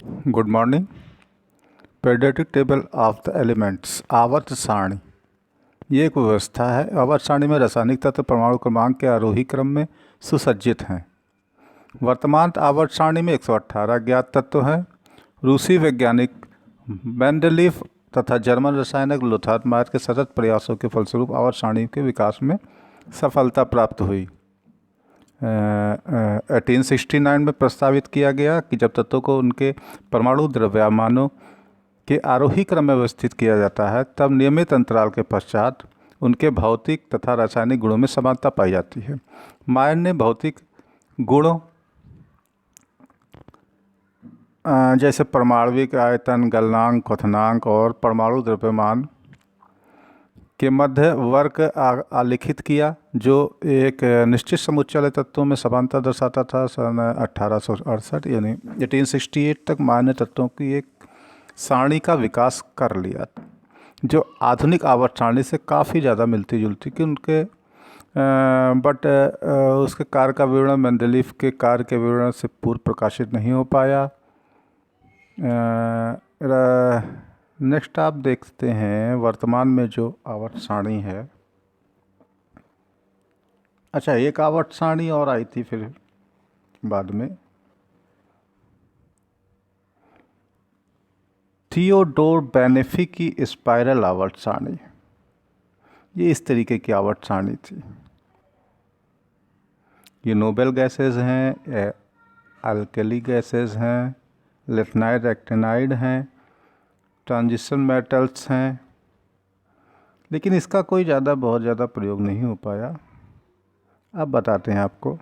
Good morning. Periodic table of the elements, आवर्त सारणी। ये एक व्यवस्था है। आवर्त सारणी में रासायनिक तत्व परमाणु क्रमांक के आरोही क्रम में सुसज्जित हैं। वर्तमान आवर्त सारणी में 118 ज्ञात तत्व हैं। रूसी वैज्ञानिक मेंडलीफ तथा जर्मन रसायनज्ञ लोथार मायर के सतत प्रयासों के फलस्वरूप आवर्त सारणी के विकास में सफलता प्राप्त हुई। 1869 में प्रस्तावित किया गया कि जब तत्वों को उनके परमाणु द्रव्यमानों के आरोही क्रम में व्यवस्थित किया जाता है तब नियमित अंतराल के पश्चात उनके भौतिक तथा रासायनिक गुणों में समानता पाई जाती है। मायर ने भौतिक गुणों जैसे परमाणविक आयतन, गलनांक, क्वथनांक और परमाणु द्रव्यमान के मध्य वर्ग आलेखित किया, जो एक निश्चित समुच्चय वाले तत्वों में समानता दर्शाता था। सन 1868 यानी 1868 तक मायर ने तत्वों की एक सारणी का विकास कर लिया, जो आधुनिक आवर्त सारणी से काफ़ी ज़्यादा मिलती जुलती कि उनके बट उसके कार्य का विवरण मेंडलीफ के कार्य के विवरण से पूर्व प्रकाशित नहीं हो पाया। नेक्स्ट आप देखते हैं वर्तमान में जो आवर्त सारणी है। अच्छा, एक आवर्त सारणी और आई थी फिर बाद में, थियोडोर बेनेफी की स्पाइरल आवर्त सारणी। ये इस तरीके की आवर्त सारणी थी। ये नोबेल गैसेज हैं, अल्कली गैसेज हैं, लिग्नाइट एक्टिनाइड हैं, ट्रांजिशन मेटल्स हैं, लेकिन इसका कोई बहुत ज़्यादा प्रयोग नहीं हो पाया। अब बताते हैं आपको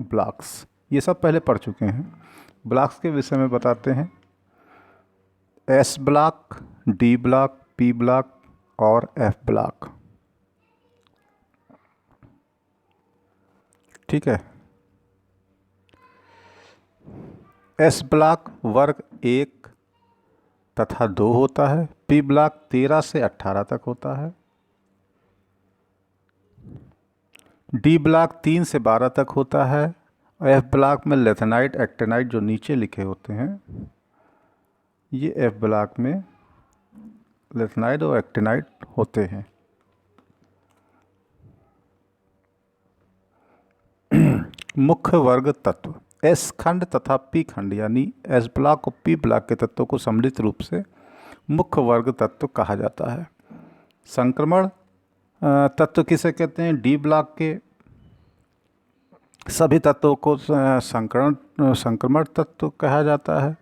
ब्लॉक्स। ये सब पहले पढ़ चुके हैं। ब्लॉक्स के विषय में बताते हैं। S block, D block, P block और एफ ब्लॉक। ठीक है। एस ब्लॉक वर्ग 1 तथा 2 होता है। पी ब्लॉक 13 से 18 तक होता है। डी ब्लॉक 3 से 12 तक होता है। एफ ब्लॉक में लिग्नाइट एक्टिनाइड जो नीचे लिखे होते हैं, ये एफ ब्लॉक में लिग्नाइट और एक्टिनाइड होते हैं। मुख्य वर्ग तत्व एस खंड तथा पी खंड यानी एस ब्लॉक और पी ब्लॉक के तत्वों को सम्मिलित रूप से मुख्य वर्ग तत्व कहा जाता है। संक्रमण तत्व किसे कहते हैं? डी ब्लॉक के सभी तत्वों को संक्रमण तत्व कहा जाता है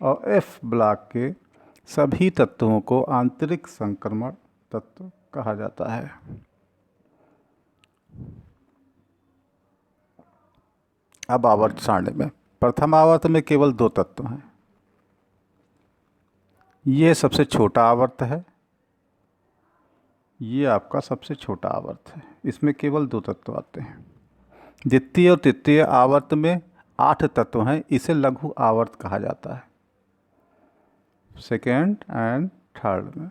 और एफ ब्लॉक के सभी तत्वों को आंतरिक संक्रमण तत्व कहा जाता है। अब आवर्त सारणी में प्रथम आवर्त में केवल 2 तत्व हैं। ये सबसे छोटा आवर्त है, ये आपका सबसे छोटा आवर्त है। इसमें केवल 2 तत्व आते हैं। द्वितीय और तृतीय आवर्त में 8 तत्व हैं, इसे लघु आवर्त कहा जाता है। सेकेंड एंड थर्ड में।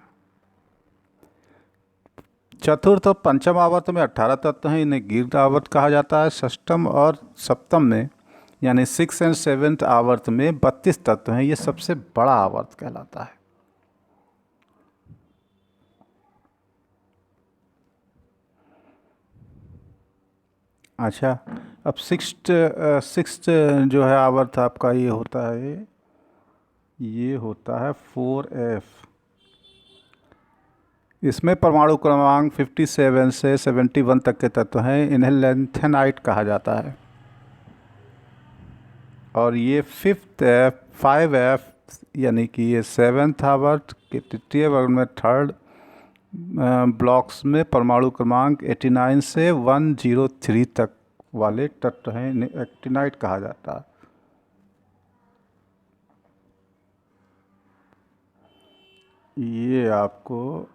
चतुर्थ और पंचम आवर्त में 18 तत्व हैं, इन्हें गीर्घ आवर्त कहा जाता है। षष्ठम और सप्तम में यानी 6 एंड 7th आवर्त में 32 तत्व हैं, ये सबसे बड़ा आवर्त कहलाता है। अच्छा, अब सिक्स्थ जो है आवर्त आपका ये होता है 4F। इसमें परमाणु क्रमांक 57 से 71 तक के तत्व हैं, इन्हें लैंथेनाइट कहा जाता है। और ये 5F यानी कि ये 7th आवर्त के तृतीय वर्ग में थर्ड ब्लॉक्स में परमाणु क्रमांक 89 से 103 तक वाले तत्व हैं, इन्हें एक्टिनाइट कहा जाता है। ये आपको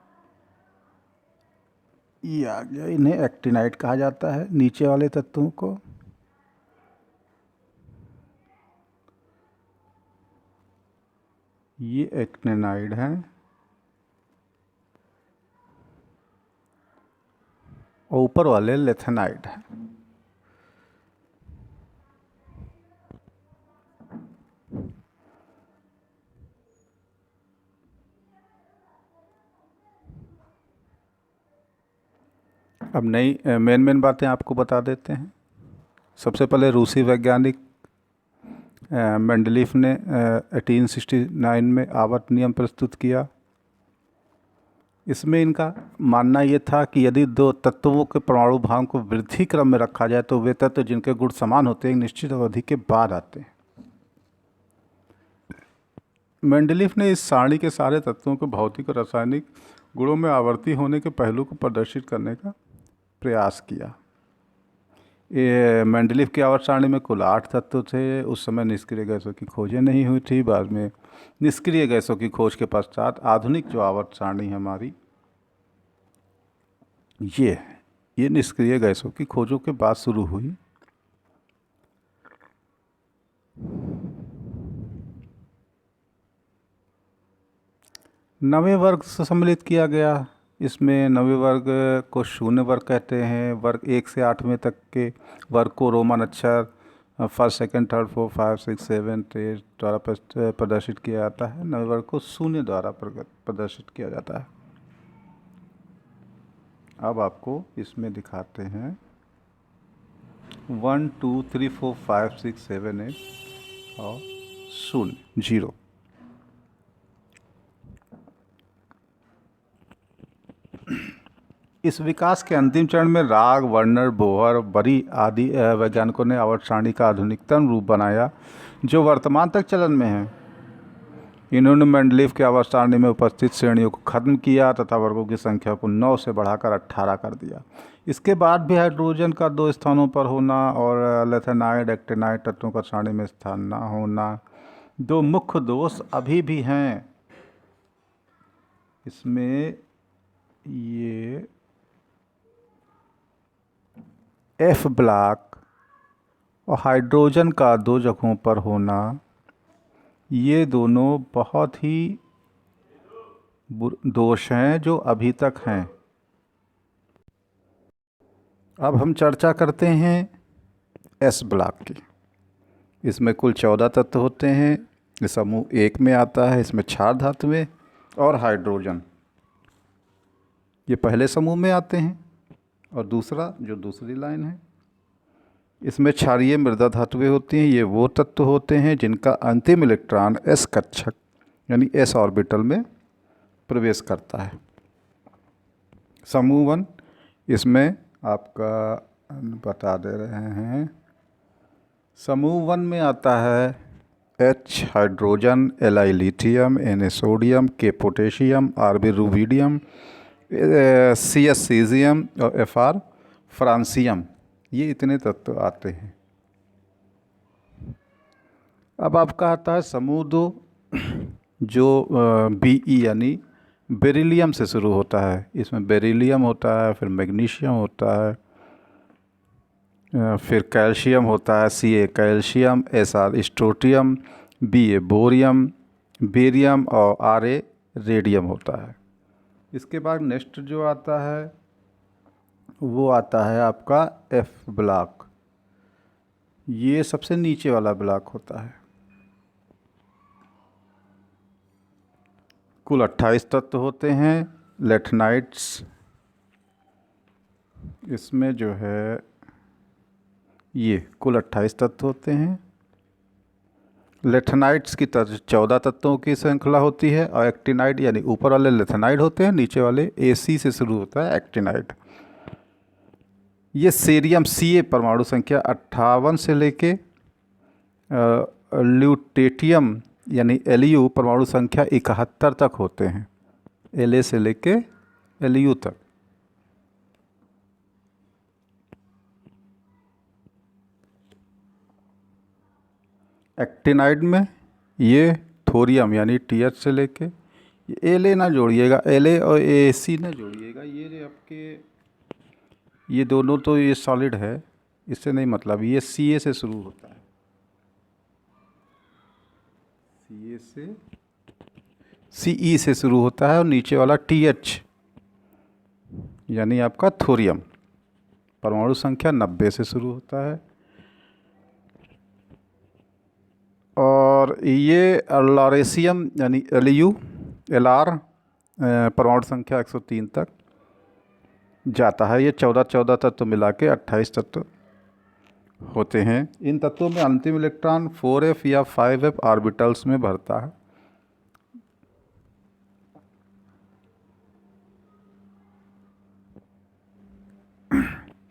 ये आ गया, इन्हें एक्टिनाइट कहा जाता है नीचे वाले तत्वों को। ये एक्टिनाइड हैं और ऊपर वाले लेथेनाइड हैं। अब नई मेन बातें आपको बता देते हैं। सबसे पहले रूसी वैज्ञानिक मेंडलीफ ने 1869 में आवर्त नियम प्रस्तुत किया। इसमें इनका मानना ये था कि यदि दो तत्वों के परमाणु भार को वृद्धि क्रम में रखा जाए तो वे तत्व जिनके गुण समान होते हैं एक निश्चित अवधि के बाद आते हैं। मेंडलीफ ने इस सारणी के सारे तत्वों के भौतिक और रासायनिक गुणों में आवर्ती होने के पहलू को प्रदर्शित करने का प्रयास किया। ये मेंडलीफ की आवर्त सारणी में कुल 8 तत्व थे। उस समय निष्क्रिय गैसों की खोजें नहीं हुई थी। बाद में निष्क्रिय गैसों की खोज के पश्चात आधुनिक जो आवर्त सारणी है हमारी, ये निष्क्रिय गैसों की खोजों के बाद शुरू हुई। नवे वर्ग से सम्मिलित किया गया। इसमें नवे वर्ग को शून्य वर्ग कहते हैं। वर्ग 1 से 8वें तक के वर्ग को रोमन अक्षर फर्स्ट, सेकंड, थर्ड, फोर्थ, 5, 6, 7, 8 द्वारा प्रदर्शित किया जाता है। नवे वर्ग को शून्य द्वारा प्रदर्शित किया जाता है। अब आपको इसमें दिखाते हैं 1, 2, 3, 4, 5, 6, 7, 8 और 0। इस विकास के अंतिम चरण में राग, वर्नर, बोहर, बरी आदि वैज्ञानिकों ने आवर्त सारणी का आधुनिकतम रूप बनाया जो वर्तमान तक चलन में है। इन्होंने मेंडलीफ के आवर्त सारणी में उपस्थित श्रेणियों को खत्म किया तथा वर्गों की संख्या को 9 से बढ़ाकर 18 कर दिया। इसके बाद भी हाइड्रोजन का 2 स्थानों पर होना और लेथेनाइड, एक्टिनाइड तत्वों का सारणी में स्थान न होना 2 मुख्य दोष अभी भी हैं। इसमें ये एफ ब्लॉक और हाइड्रोजन का 2 जगहों पर होना, ये दोनों बहुत ही दोष हैं जो अभी तक हैं। अब हम चर्चा करते हैं एस ब्लॉक की। इसमें कुल 14 तत्व होते हैं। ये समूह 1 में आता है। इसमें क्षार धातुएं और हाइड्रोजन ये पहले समूह में आते हैं और दूसरा जो दूसरी लाइन है इसमें क्षारीय मृदा धातुएं होती हैं। ये वो तत्व होते हैं जिनका अंतिम इलेक्ट्रॉन एस कक्षक यानी एस ऑर्बिटल में प्रवेश करता है। समूह 1 इसमें आपका बता दे रहे हैं। समूह 1 में आता है H hydrogen, Li lithium, Na sodium, K potassium, Rb rubidium, CS caesium और Fr फ्रांसियम। ये इतने तत्व आते हैं। अब आपका आता है समूह 2 जो Be यानी बेरिलियम से शुरू होता है। इसमें बेरिलियम होता है, फिर मैग्नीशियम होता है, फिर कैल्शियम होता है, Ca calcium, Sr स्ट्रोटियम, Ba bohrium, barium और Ra रेडियम होता है। इसके बाद नेक्स्ट जो आता है वो आता है आपका एफ ब्लॉक। ये सबसे नीचे वाला ब्लॉक होता है। कुल 28 तत्व होते हैं। लेथनाइट्स इसमें जो है ये कुल 28 तत्व होते हैं। लेथनाइट्स की 14 तत्वों की श्रृंखला होती है और एक्टिनाइड यानी ऊपर वाले लेथनाइड होते हैं, नीचे वाले AC से शुरू होता है एक्टिनाइड। ये सीरियम Ca परमाणु संख्या 58 से लेके ल्यूटेटियम यानी Lu परमाणु संख्या 71 तक होते हैं। La से लेके Lu तक। एक्टिनाइड में ये थोरियम यानी TH से लेके ये La ना जोड़िएगा, La और AC ना जोड़िएगा। ये आपके ये दोनों तो ये सॉलिड है, इससे नहीं मतलब। ये Ca से शुरू होता है, Ca से Ce से शुरू होता है और नीचे वाला TH यानी आपका थोरियम परमाणु संख्या 90 से शुरू होता है। और ये लॉरेशियम यानी Lu Lr परमाणु संख्या 103 तक। जाता है। ये 14 तत्व मिला के 28 तत्व होते हैं। इन तत्वों में अंतिम इलेक्ट्रॉन 4f या 5f ऑर्बिटल्स में भरता है।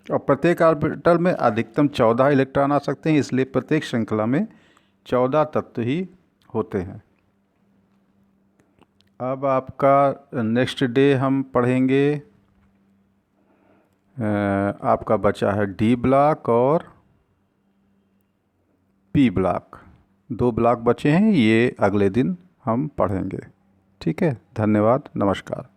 और प्रत्येक ऑर्बिटल में अधिकतम 14 इलेक्ट्रॉन आ सकते हैं, इसलिए प्रत्येक श्रृंखला में 14 तत्व ही होते हैं। अब आपका नेक्स्ट डे हम पढ़ेंगे, आपका बचा है डी ब्लॉक और पी ब्लॉक। 2 ब्लॉक बचे हैं, ये अगले दिन हम पढ़ेंगे। ठीक है, धन्यवाद, नमस्कार।